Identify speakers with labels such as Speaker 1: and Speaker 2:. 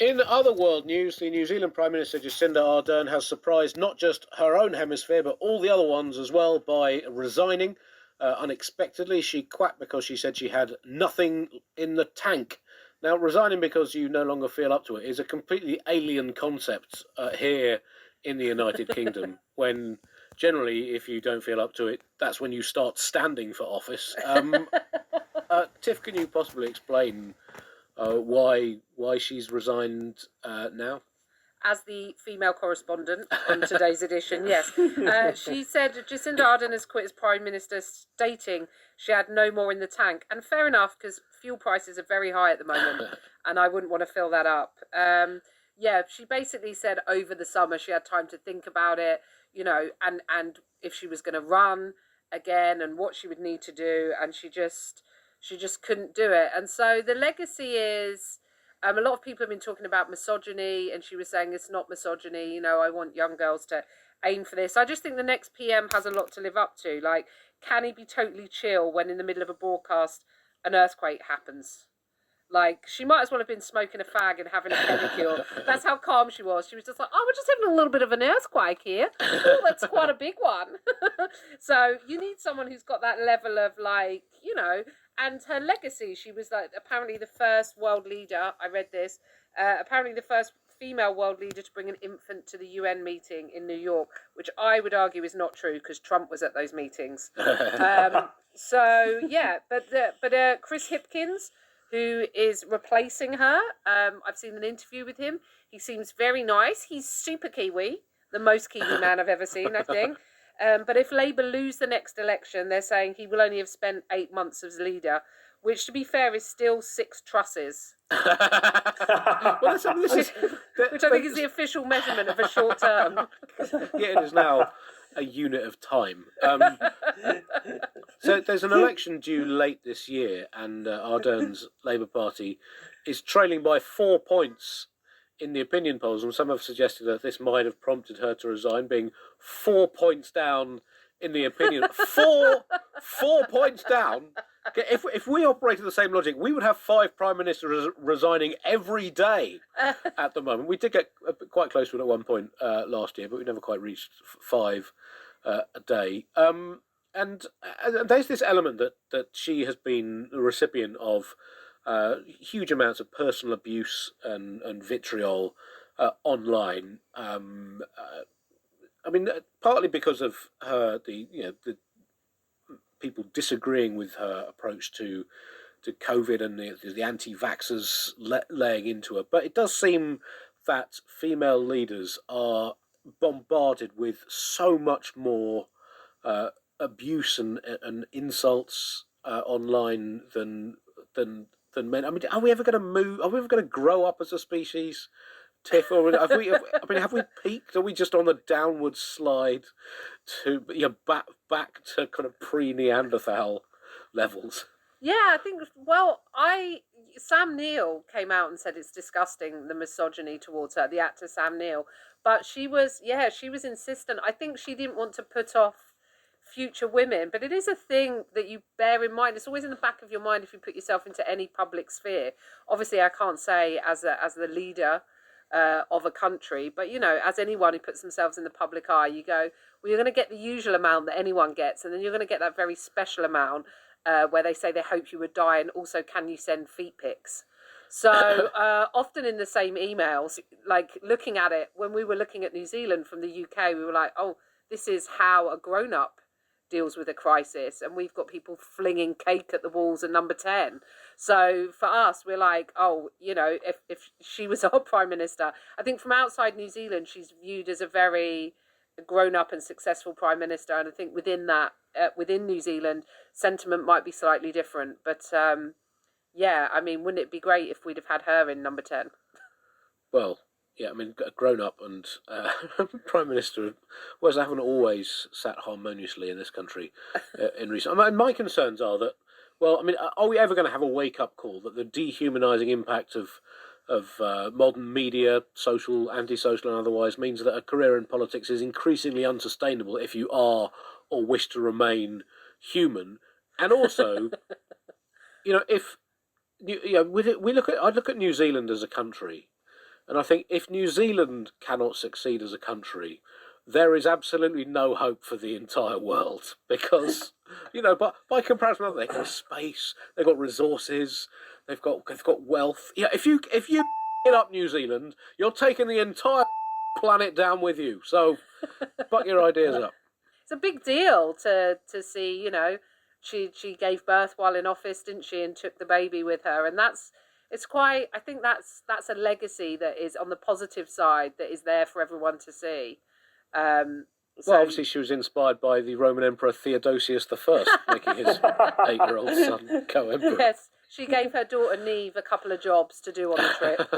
Speaker 1: In other world news, the New Zealand Prime Minister Jacinda Ardern has surprised not just her own hemisphere, but all the other ones as well by resigning unexpectedly. She quacked because she said she had nothing in the tank. Now, resigning because you no longer feel up to it is a completely alien concept here in the United Kingdom, when generally, if you don't feel up to it, that's when you start standing for office. Tiff, can you possibly explain why she's resigned now?
Speaker 2: As the female correspondent on today's edition, yes. She said Jacinda Ardern has quit as Prime Minister, stating she had no more in the tank. And fair enough, because fuel prices are very high at the moment, and I wouldn't want to fill that up. Yeah, she basically said over the summer she had time to think about it, you know, and if she was going to run again and what she would need to do, and she just couldn't do it. And so the legacy is... a lot of people have been talking about misogyny, and she was saying it's not misogyny. You know, I want young girls to aim for this. I just think the next PM has a lot to live up to. Like, can he be totally chill when in the middle of a broadcast an earthquake happens? Like, she might as well have been smoking a fag and having a pedicure. That's how calm she was. She was just like, oh, we're just having a little bit of an earthquake here. Oh, that's quite a big one. So you need someone who's got that level of, like, you know, and her legacy. She was, like, apparently the first world leader, I read this, apparently the first female world leader to bring an infant to the UN meeting in New York, which I would argue is not true because Trump was at those meetings. So, yeah, but Chris Hipkins, who is replacing her. I've seen an interview with him. He seems very nice. He's super Kiwi, the most Kiwi man I've ever seen, I think. But if Labour lose the next election, they're saying he will only have spent 8 months as leader, which, to be fair, is still 6 trusses.
Speaker 1: Well, this is,
Speaker 2: which I think is the official measurement of a short term.
Speaker 1: Yeah, it is now a unit of time. So there's an election due late this year, and Ardern's Labour Party is trailing by 4 points in the opinion polls, and some have suggested that this might have prompted her to resign, being 4 points down in the opinion. 4 points down. If we operated the same logic, we would have 5 prime ministers resigning every day at the moment. We did get quite close to it at one point last year, but we never quite reached 5 a day. And there's this element that she has been the recipient of huge amounts of personal abuse and vitriol online. I mean, partly because of the people disagreeing with her approach to COVID and the anti-vaxxers laying into her. But it does seem that female leaders are bombarded with so much more abuse and insults online than men. I mean, are we ever going to move? Are we ever going to grow up as a species, Tiff? Or have we peaked? Are we just on the downward slide to back to kind of pre-Neanderthal levels?
Speaker 2: Yeah, I think. Well, Sam Neill came out and said it's disgusting, the misogyny towards her, the actor Sam Neill. But she was insistent. I think she didn't want to put off future women, but it is a thing that you bear in mind. It's always in the back of your mind if you put yourself into any public sphere. Obviously, I can't say as the leader of a country, but you know, as anyone who puts themselves in the public eye, you go, well, you're going to get the usual amount that anyone gets, and then you're going to get that very special amount where they say they hope you would die, and also, can you send feet pics? So often in the same emails, like looking at it, when we were looking at New Zealand from the UK, we were like, oh, this is how a grown-up deals with a crisis, and we've got people flinging cake at the walls of Number 10. So for us, we're like, oh, you know, if she was our prime minister, I think from outside New Zealand, she's viewed as a very grown-up and successful prime minister, and I think within that, within New Zealand, sentiment might be slightly different. But yeah, I mean, wouldn't it be great if we'd have had her in Number 10?
Speaker 1: Well, yeah, I mean, grown up and prime minister, whereas I haven't always sat harmoniously in this country in recent. I mean, my concerns are that, well, I mean, are we ever going to have a wake up call that the dehumanising impact of modern media, social, antisocial, and otherwise, means that a career in politics is increasingly unsustainable if you are or wish to remain human, and also, you know, if I look at New Zealand as a country. And I think if New Zealand cannot succeed as a country, there is absolutely no hope for the entire world because, by comparison, they've got space, they've got resources, they've got wealth. Yeah, if you get up New Zealand, you're taking the entire planet down with you. So, buck your ideas up.
Speaker 2: It's a big deal to see. She gave birth while in office, didn't she, and took the baby with her, and I think that's a legacy that is on the positive side that is there for everyone to see.
Speaker 1: Obviously she was inspired by the Roman Emperor Theodosius I, making his 8-year-old son co-emperor.
Speaker 2: Yes, she gave her daughter Neve a couple of jobs to do on the trip.